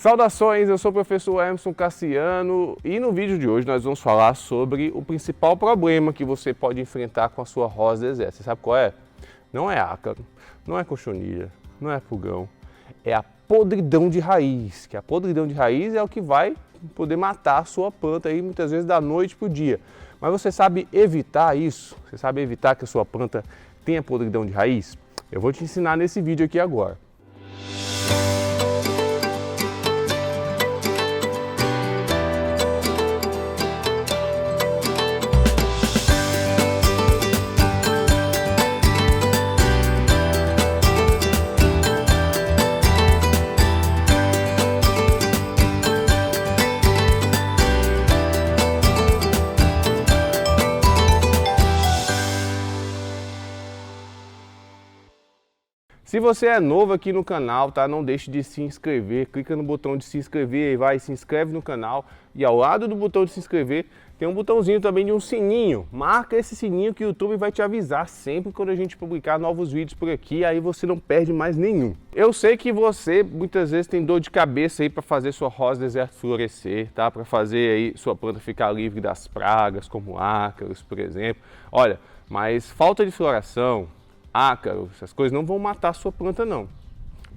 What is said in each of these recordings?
Saudações, eu sou o professor Emerson Cassiano e no vídeo de hoje nós vamos falar sobre o principal problema que você pode enfrentar com a sua rosa deserta. Você sabe qual é? Não é ácaro, não é cochonilha, não é pulgão, é a podridão de raiz, que a podridão de raiz é o que vai poder matar a sua planta aí muitas vezes da noite para o dia. Mas você sabe evitar isso? Você sabe evitar que a sua planta tenha podridão de raiz? Eu vou te ensinar nesse vídeo aqui agora. Se você é novo aqui no canal, tá? Não deixe de se inscrever, clica no botão de se inscrever e vai, se inscreve no canal. E ao lado do botão de se inscrever, tem um botãozinho também de um sininho. Marca esse sininho que o YouTube vai te avisar sempre quando a gente publicar novos vídeos por aqui, aí você não perde mais nenhum. Eu sei que você muitas vezes tem dor de cabeça aí para fazer sua rosa deserta florescer, tá? Para fazer aí sua planta ficar livre das pragas, como ácaros, por exemplo. Olha, mas falta de floração, ácaro, essas coisas não vão matar a sua planta não.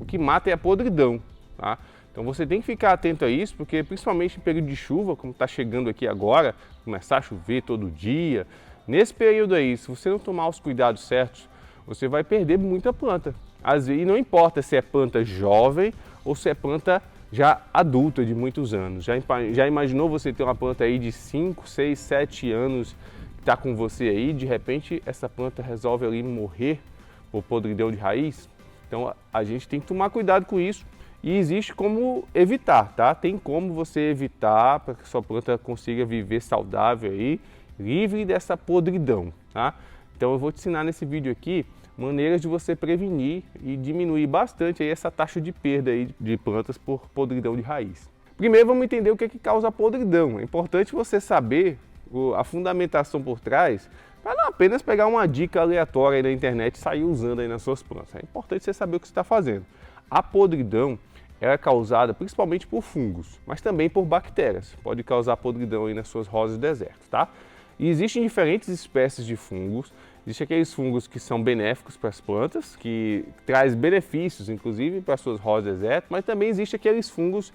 O que mata é a podridão, tá? Então você tem que ficar atento a isso, porque principalmente em período de chuva, como está chegando aqui agora, começar a chover todo dia, nesse período aí, se você não tomar os cuidados certos, você vai perder muita planta. E não importa se é planta jovem ou se é planta já adulta de muitos anos. Já imaginou você ter uma planta aí de 5, 6, 7 anos está com você aí, de repente essa planta resolve ali morrer por podridão de raiz? Então a gente tem que tomar cuidado com isso e existe como evitar, tá? Tem como você evitar para que sua planta consiga viver saudável aí, livre dessa podridão, tá? Então eu vou te ensinar nesse vídeo aqui maneiras de você prevenir e diminuir bastante aí essa taxa de perda aí de plantas por podridão de raiz. Primeiro vamos entender o que é que causa a podridão. É importante você saber a fundamentação por trás, para não apenas pegar uma dica aleatória aí na internet e sair usando aí nas suas plantas. É importante você saber o que você está fazendo. A podridão é causada principalmente por fungos, mas também por bactérias. Pode causar podridão aí nas suas rosas do deserto, tá? E existem diferentes espécies de fungos. Existem aqueles fungos que são benéficos para as plantas, que traz benefícios, inclusive, para as suas rosas do deserto, mas também existem aqueles fungos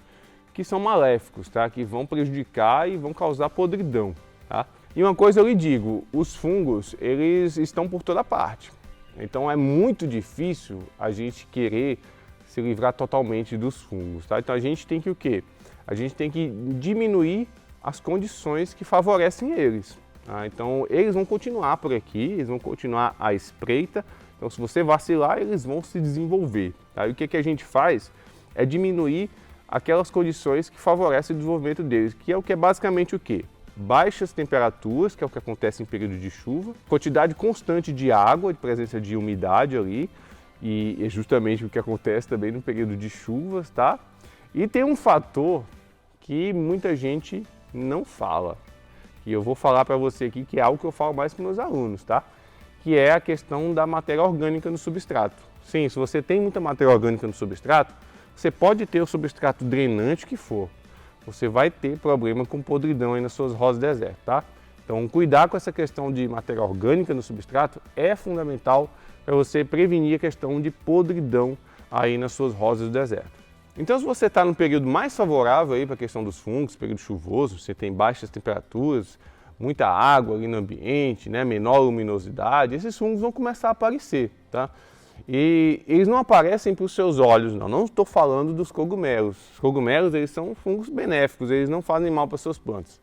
que são maléficos, tá? Que vão prejudicar e vão causar podridão. Tá? E uma coisa eu lhe digo, os fungos, eles estão por toda parte. Então é muito difícil a gente querer se livrar totalmente dos fungos. Tá? Então a gente tem que o quê? A gente tem que diminuir as condições que favorecem eles. Tá? Então eles vão continuar por aqui, eles vão continuar à espreita. Então se você vacilar, eles vão se desenvolver. Tá? E o que a gente faz é diminuir aquelas condições que favorecem o desenvolvimento deles, que é basicamente o quê? Baixas temperaturas, que é o que acontece em período de chuva, quantidade constante de água, de presença de umidade ali, e é justamente o que acontece também no período de chuvas, tá? E tem um fator que muita gente não fala, e eu vou falar para você aqui, que é algo que eu falo mais com meus alunos, tá? Que é a questão da matéria orgânica no substrato. Sim, se você tem muita matéria orgânica no substrato, você pode ter o substrato drenante que for, você vai ter problema com podridão aí nas suas rosas do deserto, tá? Então, cuidar com essa questão de matéria orgânica no substrato é fundamental para você prevenir a questão de podridão aí nas suas rosas do deserto. Então, se você está no período mais favorável aí para a questão dos fungos, período chuvoso, você tem baixas temperaturas, muita água ali no ambiente, né, menor luminosidade, esses fungos vão começar a aparecer, tá? E eles não aparecem para os seus olhos, não estou falando dos cogumelos. Os cogumelos, eles são fungos benéficos, eles não fazem mal para as suas plantas.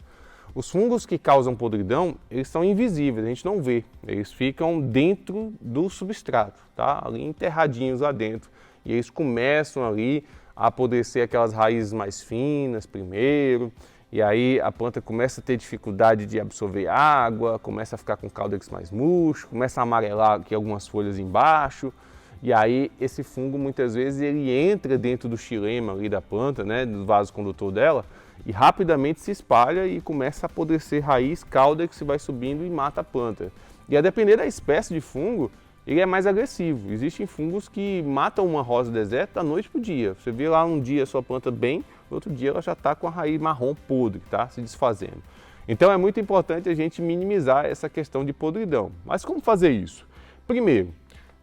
Os fungos que causam podridão, eles são invisíveis, a gente não vê. Eles ficam dentro do substrato, tá? Ali enterradinhos lá dentro. E eles começam ali a apodrecer aquelas raízes mais finas primeiro, e aí a planta começa a ter dificuldade de absorver água, começa a ficar com caudex mais murcho, começa a amarelar aqui algumas folhas embaixo, e aí esse fungo muitas vezes ele entra dentro do xilema ali da planta, né, do vaso condutor dela, e rapidamente se espalha e começa a apodrecer raiz, caudex vai subindo e mata a planta. E a depender da espécie de fungo, ele é mais agressivo. Existem fungos que matam uma rosa deserta da noite para o dia. Você vê lá um dia a sua planta bem, no outro dia ela já está com a raiz marrom podre, tá? Se desfazendo. Então é muito importante a gente minimizar essa questão de podridão. Mas como fazer isso? Primeiro,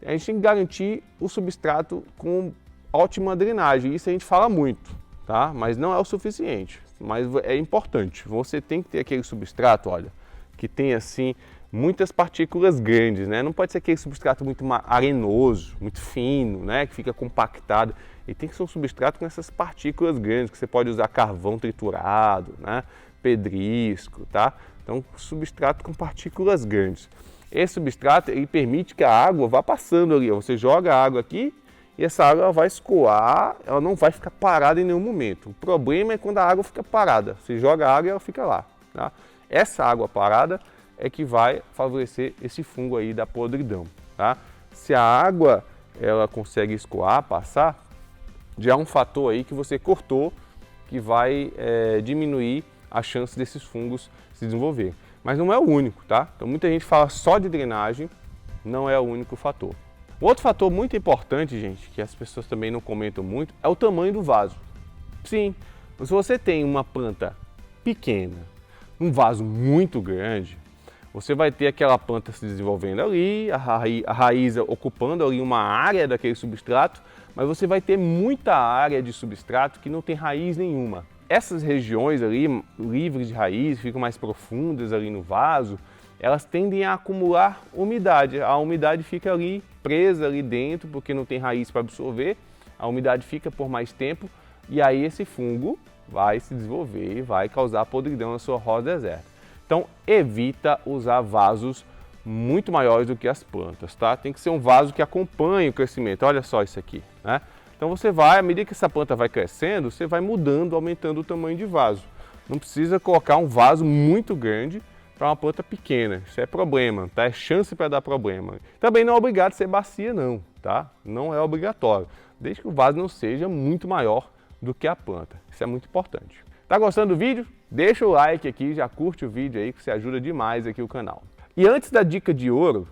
a gente tem que garantir o substrato com ótima drenagem. Isso a gente fala muito, tá? Mas não é o suficiente. Mas é importante. Você tem que ter aquele substrato, olha, que tem assim muitas partículas grandes, né? Não pode ser aquele substrato muito arenoso, muito fino, né? Que fica compactado. E tem que ser um substrato com essas partículas grandes, que você pode usar carvão triturado, né? Pedrisco, tá? Então, substrato com partículas grandes. Esse substrato, ele permite que a água vá passando ali. Você joga a água aqui e essa água vai escoar, ela não vai ficar parada em nenhum momento. O problema é quando a água fica parada. Você joga a água e ela fica lá, tá? Essa água parada é que vai favorecer esse fungo aí da podridão, tá? Se a água ela consegue escoar, passar, já é um fator aí que você cortou, que vai diminuir a chance desses fungos se desenvolver. Mas não é o único, tá? Então muita gente fala só de drenagem, não é o único fator. Um outro fator muito importante, gente, que as pessoas também não comentam muito, é o tamanho do vaso. Sim, se você tem uma planta pequena, um vaso muito grande, você vai ter aquela planta se desenvolvendo ali, a raiz ocupando ali uma área daquele substrato, mas você vai ter muita área de substrato que não tem raiz nenhuma. Essas regiões ali, livres de raiz, ficam mais profundas ali no vaso, elas tendem a acumular umidade. A umidade fica ali presa ali dentro, porque não tem raiz para absorver, a umidade fica por mais tempo e aí esse fungo vai se desenvolver e vai causar podridão na sua rosa deserta. Então evita usar vasos muito maiores do que as plantas, tá? Tem que ser um vaso que acompanhe o crescimento. Olha só isso aqui, né? Então você vai, à medida que essa planta vai crescendo, você vai mudando, aumentando o tamanho de vaso. Não precisa colocar um vaso muito grande para uma planta pequena. Isso é problema, tá? É chance para dar problema. Também não é obrigado a ser bacia não, tá? Não é obrigatório, desde que o vaso não seja muito maior do que a planta. Isso é muito importante. Tá gostando do vídeo? Deixa o like aqui, já curte o vídeo aí que você ajuda demais aqui o canal. E antes da dica de ouro,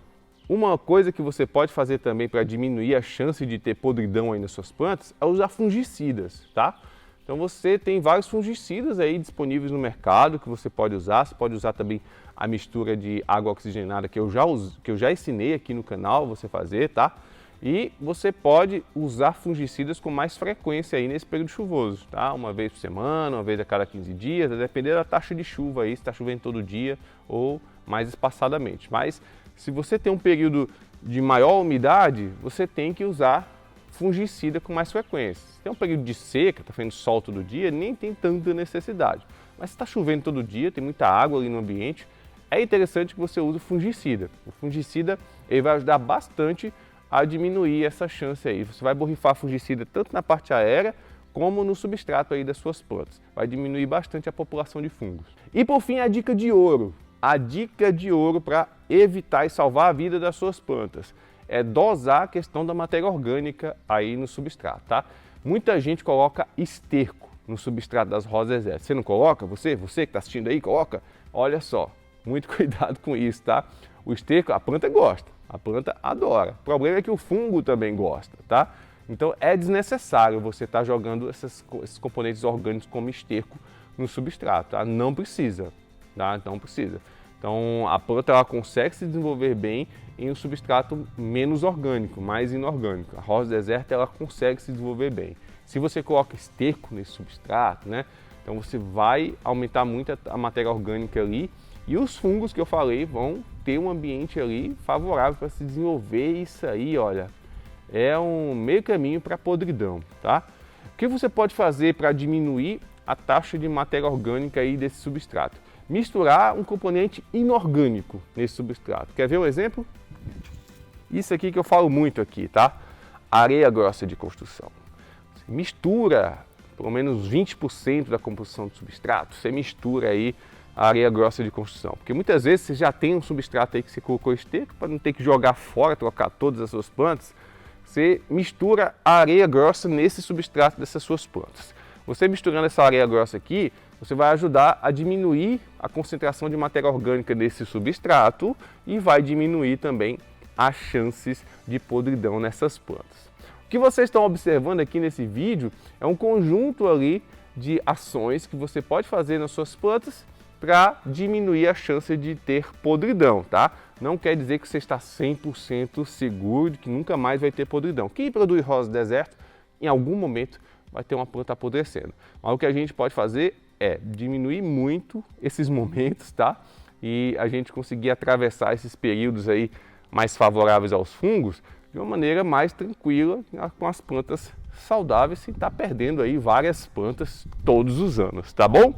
uma coisa que você pode fazer também para diminuir a chance de ter podridão aí nas suas plantas é usar fungicidas, tá? Então você tem vários fungicidas aí disponíveis no mercado que você pode usar. Você pode usar também a mistura de água oxigenada que eu já ensinei aqui no canal você fazer, tá? E você pode usar fungicidas com mais frequência aí nesse período chuvoso, tá? Uma vez por semana, uma vez a cada 15 dias, a depender da taxa de chuva aí, se está chovendo todo dia ou mais espaçadamente. Mas se você tem um período de maior umidade, você tem que usar fungicida com mais frequência. Se tem um período de seca, está fazendo sol todo dia, nem tem tanta necessidade. Mas se está chovendo todo dia, tem muita água ali no ambiente, é interessante que você use fungicida. O fungicida ele vai ajudar bastante a diminuir essa chance aí. Você vai borrifar fungicida tanto na parte aérea como no substrato aí das suas plantas. Vai diminuir bastante a população de fungos. E por fim, a dica de ouro. A dica de ouro para evitar e salvar a vida das suas plantas é dosar a questão da matéria orgânica aí no substrato, tá? Muita gente coloca esterco no substrato das rosas desertas. Você não coloca? Você que está assistindo aí, coloca? Olha só, muito cuidado com isso, tá? O esterco, a planta gosta, a planta adora. O problema é que o fungo também gosta, tá? Então é desnecessário você estar jogando esses componentes orgânicos como esterco no substrato, tá? Não precisa, tá? Não precisa. Então a planta ela consegue se desenvolver bem em um substrato menos orgânico, mais inorgânico. A rosa deserta ela consegue se desenvolver bem. Se você coloca esterco nesse substrato, né? Então você vai aumentar muito a matéria orgânica ali e os fungos que eu falei vão ter um ambiente ali favorável para se desenvolver. Isso aí, olha, é um meio caminho para podridão, tá? O que você pode fazer para diminuir a taxa de matéria orgânica aí desse substrato? Misturar um componente inorgânico nesse substrato. Quer ver um exemplo? Isso aqui que eu falo muito aqui, tá? Areia grossa de construção. Você mistura pelo menos 20% da composição do substrato, você mistura aí a areia grossa de construção. Porque muitas vezes você já tem um substrato aí que você colocou esterco, para não ter que jogar fora, trocar todas as suas plantas, você mistura a areia grossa nesse substrato dessas suas plantas. Você misturando essa areia grossa aqui, você vai ajudar a diminuir a concentração de matéria orgânica nesse substrato e vai diminuir também as chances de podridão nessas plantas. O que vocês estão observando aqui nesse vídeo é um conjunto ali de ações que você pode fazer nas suas plantas para diminuir a chance de ter podridão, tá? Não quer dizer que você está 100% seguro de que nunca mais vai ter podridão. Quem produz rosa deserto, em algum momento vai ter uma planta apodrecendo. Mas o que a gente pode fazer é diminuir muito esses momentos, tá? E a gente conseguir atravessar esses períodos aí mais favoráveis aos fungos de uma maneira mais tranquila, com as plantas saudáveis, sem estar perdendo aí várias plantas todos os anos, tá bom?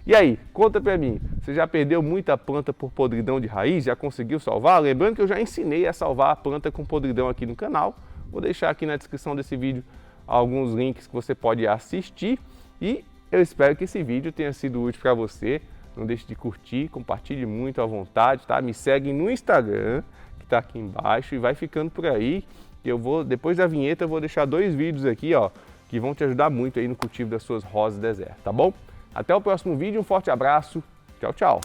E aí, conta pra mim, você já perdeu muita planta por podridão de raiz? Já conseguiu salvar? Lembrando que eu já ensinei a salvar a planta com podridão aqui no canal. Vou deixar aqui na descrição desse vídeo alguns links que você pode assistir. E eu espero que esse vídeo tenha sido útil para você. Não deixe de curtir, compartilhe muito à vontade, tá? Me segue no Instagram, que tá aqui embaixo, e vai ficando por aí. Eu vou, depois da vinheta, eu vou deixar 2 vídeos aqui, ó, que vão te ajudar muito aí no cultivo das suas rosas deserto, tá bom? Até o próximo vídeo, um forte abraço, tchau, tchau!